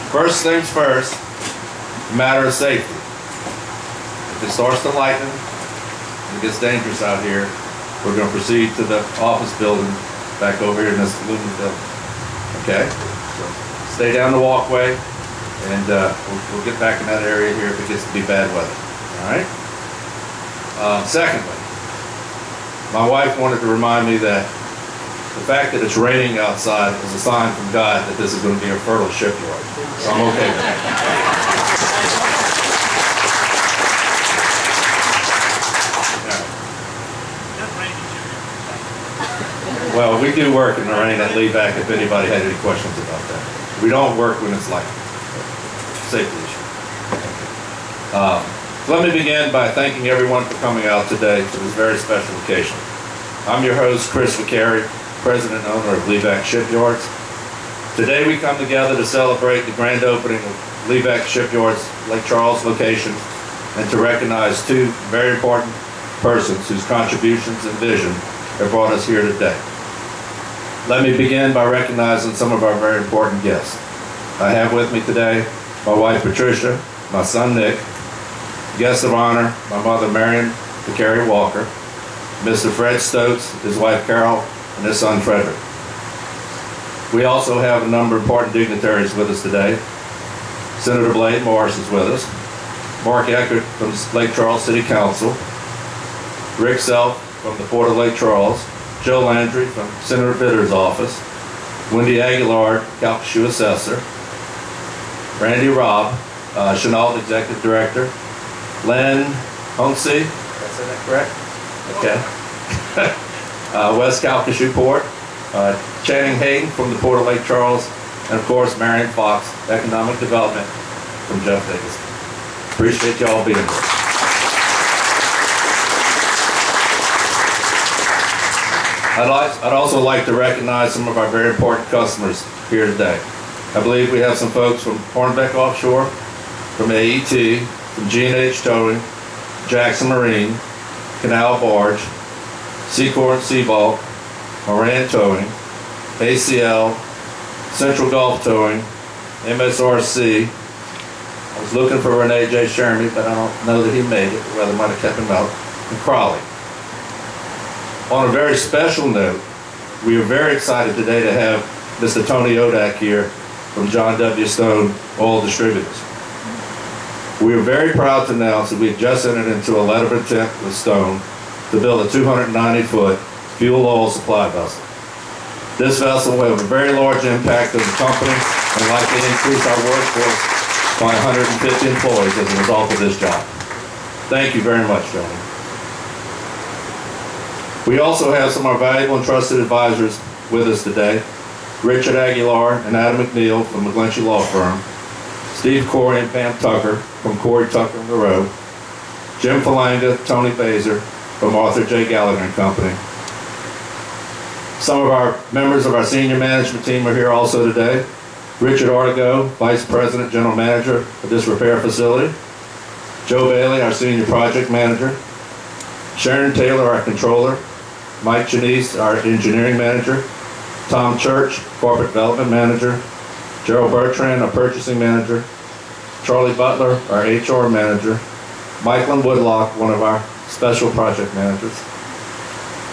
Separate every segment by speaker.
Speaker 1: First things first, a matter of safety. If it starts to lighten, it gets dangerous out here, we're going to proceed to the office building back over here in this gloomy building. Okay? So stay down the walkway, and we'll get back in that area here if it gets to be bad weather. All right? Secondly, my wife wanted to remind me that the fact that it's raining outside is a sign from God that this is going to be a fertile shipyard. So I'm okay with that. Well, we do work in the rain at Leevac if anybody had any questions about that. We don't work when it's light. Safety issue. Let me begin by thanking everyone for coming out today for this very special occasion. I'm your host, Chris McCary, President and owner of Leevac Shipyards. Today we come together to celebrate the grand opening of Leevac Shipyards Lake Charles location and to recognize two very important persons whose contributions and vision have brought us here today. Let me begin by recognizing some of our very important guests. I have with me today my wife Patricia, my son Nick, guest of honor, my mother Marion McCary Walker, Mr. Fred Stokes, his wife Carol, and his son Frederick. We also have a number of important dignitaries with us today. Senator Blade Morris is with us, Mark Eckert from Lake Charles City Council, Rick Self from the Port of Lake Charles, Joe Landry from Senator Bitter's office, Wendy Aguilar, Calcasieu Assessor, Randy Robb, Chenault Executive Director, Len Homsey, did I say that correct? Okay. West Calcasieu Port, Channing Hayden from the Port of Lake Charles, and of course Marion Fox, Economic Development from Jeff Davis. Appreciate y'all being here. I'd also like to recognize some of our very important customers here today. I believe we have some folks from Hornbeck Offshore, from AET, from G&H Towing, Jackson Marine, Canal Barge, Secor and Seabulk, Moran Towing, ACL, Central Gulf Towing, MSRC. I was looking for Renee J. Shermy, but I don't know that he made it. The weather might have kept him out. And Crawley. On a very special note, we are very excited today to have Mr. Tony Odak here from John W. Stone Oil Distributors. We are very proud to announce that we have just entered into a letter of intent with Stone to build a 290-foot fuel oil supply vessel. This vessel will have a very large impact on the company and likely increase our workforce by 150 employees as a result of this job. Thank you very much, gentlemen. We also have some of our valuable and trusted advisors with us today. Richard Aguilar and Adam McNeil from the McGlinchey Law Firm, Steve Corey and Pam Tucker from Corey Tucker and Moreau, Jim Falanga, Tony Baser from Arthur J. Gallagher and Company. Some of our members of our senior management team are here also today. Richard Artigo, Vice President, General Manager of this repair facility. Joe Bailey, our Senior Project Manager. Sharon Taylor, our Controller. Mike Janice, our Engineering Manager. Tom Church, Corporate Development Manager. Gerald Bertrand, our Purchasing Manager. Charlie Butler, our HR Manager. Michael Woodlock, one of our Special Project Managers.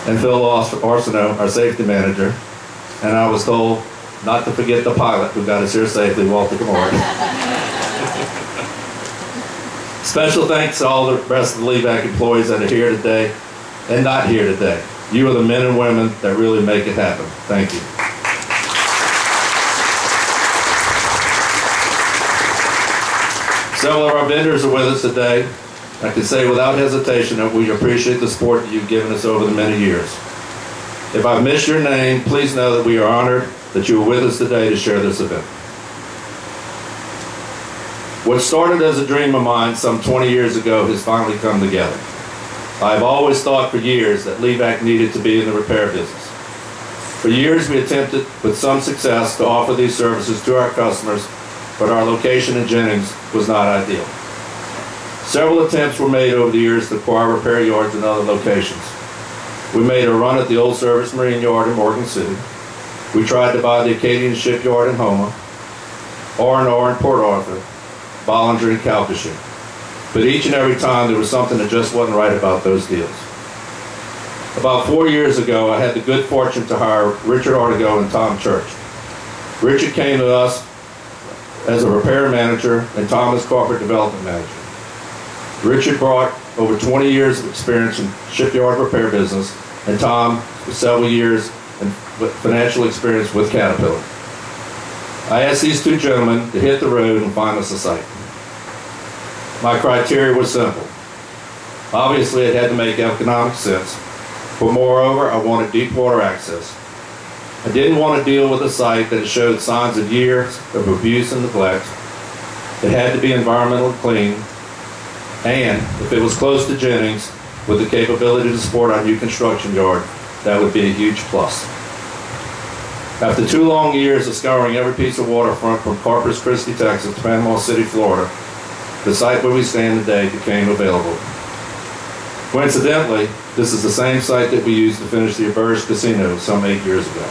Speaker 1: And Phil Arsenault, our Safety Manager. And I was told not to forget the pilot who got us here safely, Walter Gamora. Special thanks to all the rest of the Leevac employees that are here today and not here today. You are the men and women that really make it happen. Thank you. Several of our vendors are with us today. I can say without hesitation that we appreciate the support that you've given us over the many years. If I've missed your name, please know that we are honored that you are with us today to share this event. What started as a dream of mine some 20 years ago has finally come together. I've always thought for years that Leevac needed to be in the repair business. For years we attempted, with some success, to offer these services to our customers, but our location in Jennings was not ideal. Several attempts were made over the years to acquire repair yards in other locations. We made a run at the Old Service Marine Yard in Morgan City. We tried to buy the Acadian Shipyard in Houma. R&R in Port Arthur, Bollinger and Calcasieu. But each and every time there was something that just wasn't right about those deals. About 4 years ago, I had the good fortune to hire Richard Artigo and Tom Church. Richard came to us as a repair manager and Tom as corporate development manager. Richard brought over 20 years of experience in shipyard repair business, and Tom with several years in financial experience with Caterpillar. I asked these two gentlemen to hit the road and find us a site. My criteria was simple. Obviously, it had to make economic sense, but moreover, I wanted deep water access. I didn't want to deal with a site that showed signs of years of abuse and neglect. It had to be environmentally clean, and if it was close to Jennings with the capability to support our new construction yard, that would be a huge plus. After 2 long years of scouring every piece of waterfront from Corpus Christi, Texas to Panama City, Florida, the site where we stand today became available. Coincidentally, this is the same site that we used to finish the Burge Casino some 8 years ago.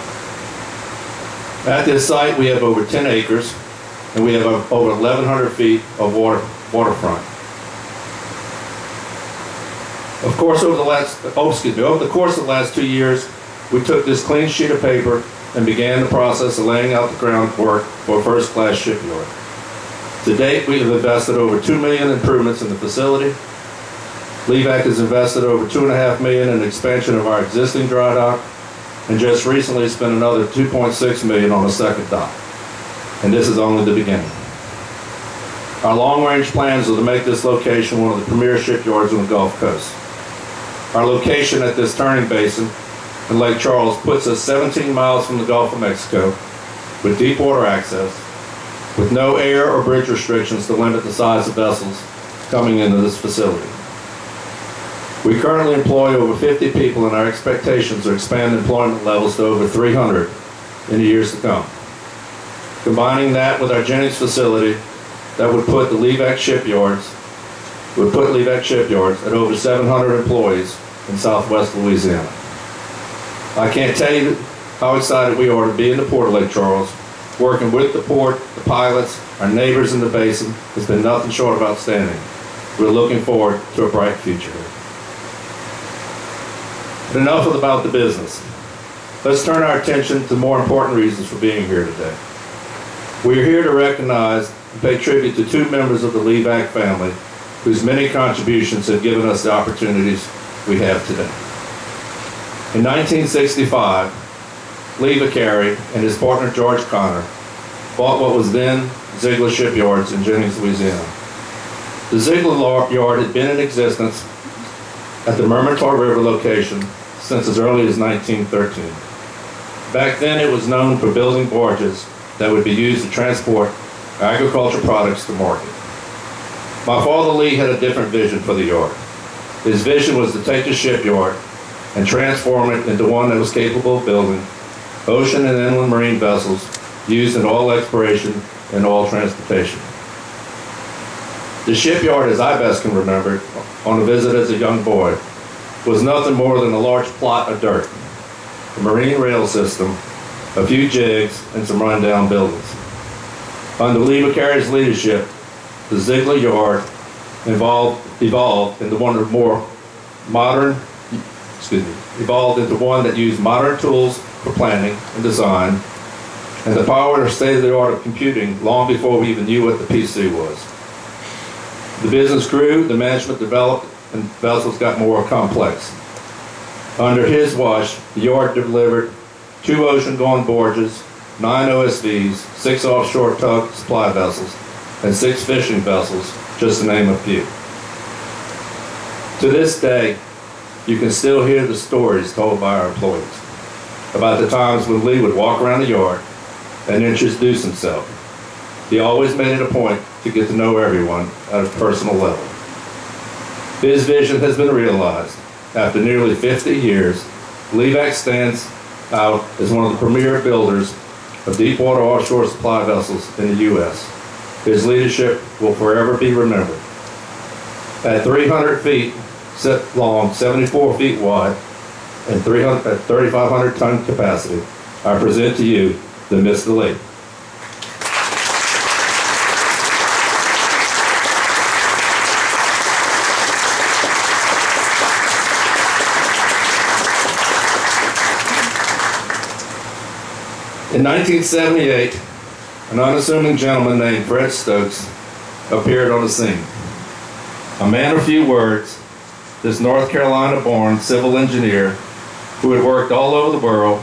Speaker 1: At this site, we have over 10 acres, and we have over 1,100 feet of waterfront. Of course, over the course of the last 2 years, we took this clean sheet of paper and began the process of laying out the groundwork for a first-class shipyard. To date, we have invested over $2 million in improvements in the facility. Leevac has invested over $2.5 million in expansion of our existing dry dock, and just recently spent another $2.6 million on a second dock. And this is only the beginning. Our long-range plans are to make this location one of the premier shipyards on the Gulf Coast. Our location at this turning basin in Lake Charles puts us 17 miles from the Gulf of Mexico, with deep water access, with no air or bridge restrictions to limit the size of vessels coming into this facility. We currently employ over 50 people, and our expectations are to expand employment levels to over 300 in the years to come. Combining that with our Jennings facility, that would put Leevac Shipyards at over 700 employees in Southwest Louisiana. I can't tell you how excited we are to be in the Port of Lake Charles. Working with the port, the pilots, our neighbors in the basin has been nothing short of outstanding. We're looking forward to a bright future here. But enough about the business. Let's turn our attention to more important reasons for being here today. We are here to recognize and pay tribute to 2 members of the Leevac family whose many contributions have given us the opportunities we have today. In 1965, Leevac and his partner George Connor bought what was then Ziegler Shipyards in Jennings, Louisiana. The Ziegler Yard had been in existence at the Mermentau River location since as early as 1913. Back then, it was known for building barges that would be used to transport agricultural products to market. My father Lee had a different vision for the yard. His vision was to take the shipyard and transform it into one that was capable of building ocean and inland marine vessels used in oil exploration and oil transportation. The shipyard, as I best can remember it, on a visit as a young boy, was nothing more than a large plot of dirt, a marine rail system, a few jigs, and some rundown buildings. Under Leevac's leadership, the Ziegler Yard evolved into one that used modern tools for planning and design, and the power and state-of-the-art of computing long before we even knew what the PC was. The business grew, the management developed, and vessels got more complex. Under his watch, the yard delivered 2 ocean-going barges, 9 OSVs, 6 offshore tug supply vessels, and 6 fishing vessels, just to name a few. To this day, you can still hear the stories told by our employees about the times when Lee would walk around the yard and introduce himself. He always made it a point to get to know everyone at a personal level. His vision has been realized. After nearly 50 years, Leevac stands out as one of the premier builders of deepwater offshore supply vessels in the U.S. His leadership will forever be remembered. At 300 feet long, 74 feet wide, and 3,500 ton capacity, I present to you the Mr. Lee. In 1978, an unassuming gentleman named Fred Stokes appeared on the scene. A man of few words, this North Carolina-born civil engineer who had worked all over the world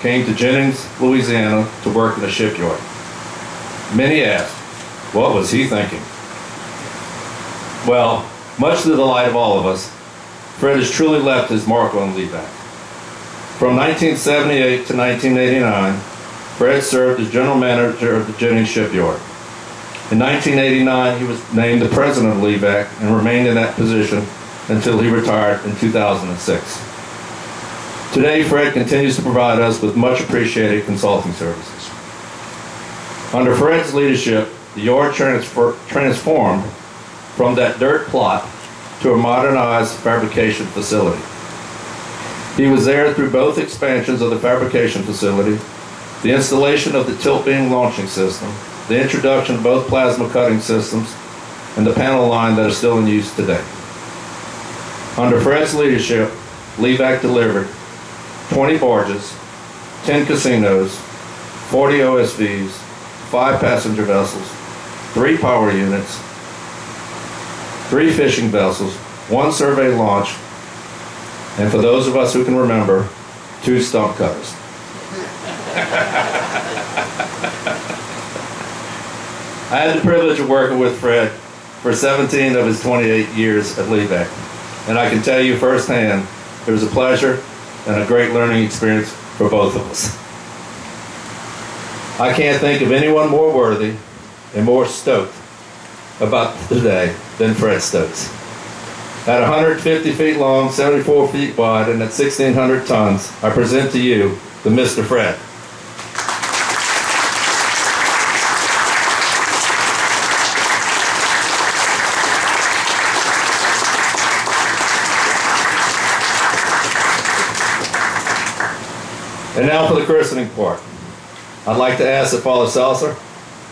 Speaker 1: came to Jennings, Louisiana to work in a shipyard. Many asked, what was he thinking? Well, much to the delight of all of us, Fred has truly left his mark on Leevac. From 1978 to 1989, Fred served as general manager of the Jennings shipyard. In 1989, he was named the president of Leevac and remained in that position until he retired in 2006. Today, Fred continues to provide us with much appreciated consulting services. Under Fred's leadership, the yard transformed from that dirt plot to a modernized fabrication facility. He was there through both expansions of the fabrication facility, the installation of the tilt beam launching system, the introduction of both plasma cutting systems, and the panel line that is still in use today. Under Fred's leadership, Leevac delivered 20 barges, 10 casinos, 40 OSVs, 5 passenger vessels, 3 power units, 3 fishing vessels, 1 survey launch, and for those of us who can remember, 2 stump cutters. I had the privilege of working with Fred for 17 of his 28 years at Leevac, and I can tell you firsthand, it was a pleasure and a great learning experience for both of us. I can't think of anyone more worthy and more stoked about today than Fred Stokes. At 150 feet long, 74 feet wide, and at 1,600 tons, I present to you the Mr. Fred. And now for the christening part. I'd like to ask that Father Salser,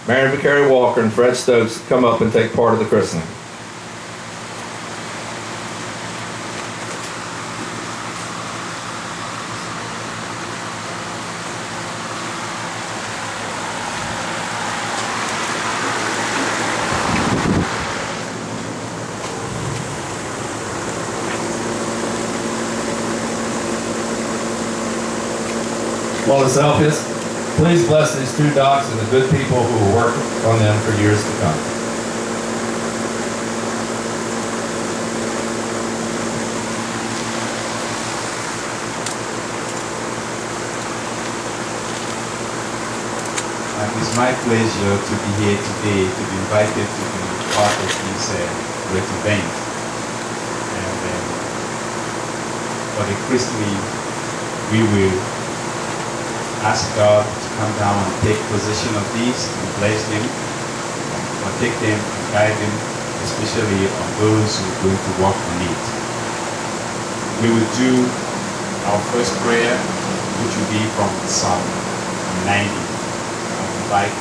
Speaker 1: Mary Vicari Walker, and Fred Stokes come up and take part of the christening. Father Salvius, please bless these 2 docks and the good people who will work on them for years to come.
Speaker 2: It's my pleasure to be here today, to be invited to be part of this great event. And for the christening, we will ask God to come down and take possession of these and bless them, protect them, and guide them, especially on those who are going to work on it. We will do our first prayer, which will be from Psalm 90. I'll invite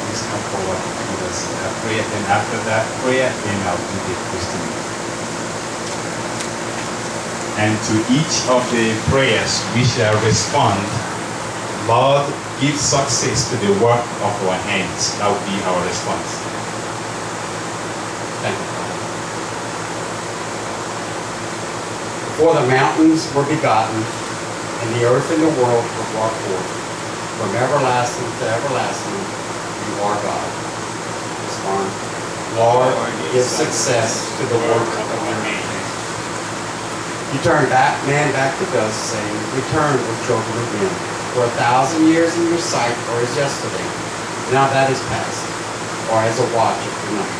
Speaker 2: please come forward and give us a prayer. Then after that prayer, then I'll do the questioning. And to each of the prayers we shall respond, Lord, give success to the work of our hands. That will be our response.
Speaker 3: Thank you. Before the mountains were begotten, and the earth and the world were brought forth, from everlasting to everlasting, you are God. Respond, Lord, give success to the work of your hands. You turn that man back to dust, saying, return, O children of men. For 1,000 years in your sight are as yesterday. Now that is past, or as a watch of the night.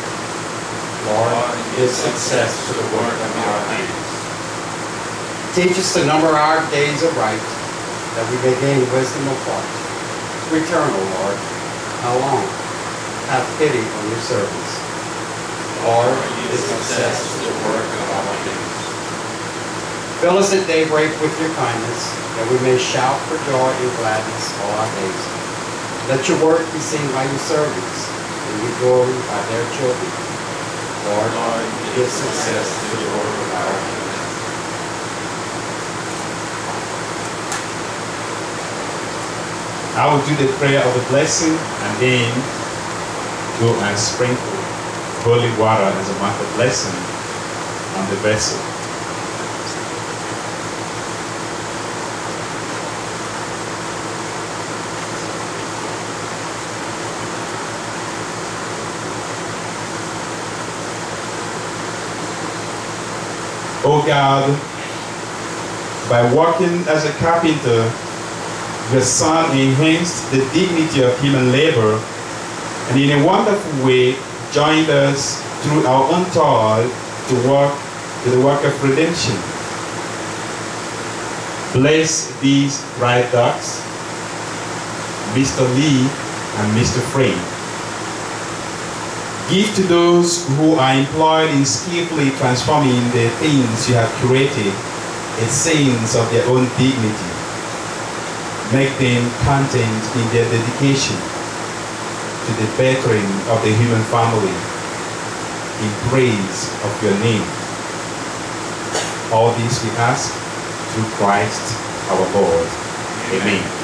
Speaker 3: Lord, give success to the work of our hands. Teach us to number our days aright, that we may gain wisdom of heart. Return, O Lord. How long? Have pity on your servants. Lord, give success to the work of our hands. Fill us at daybreak with your kindness, that we may shout for joy and gladness all our days. Let your work be seen by your servants, and your glory by their children. Lord, give success to the work of our hands.
Speaker 2: I will do the prayer of the blessing and then go and sprinkle holy water as a mark of blessing on the vessel. Oh God, by working as a carpenter, the Son enhanced the dignity of human labor, and in a wonderful way joined us through our own toil to the work of redemption. Bless these Drydocks, Mr. Lee and Mr. Frey. Give to those who are employed in skillfully transforming the things you have created a sense of their own dignity. Make them content in their dedication to the bettering of the human family in praise of your name. All this we ask through Christ our Lord. Amen.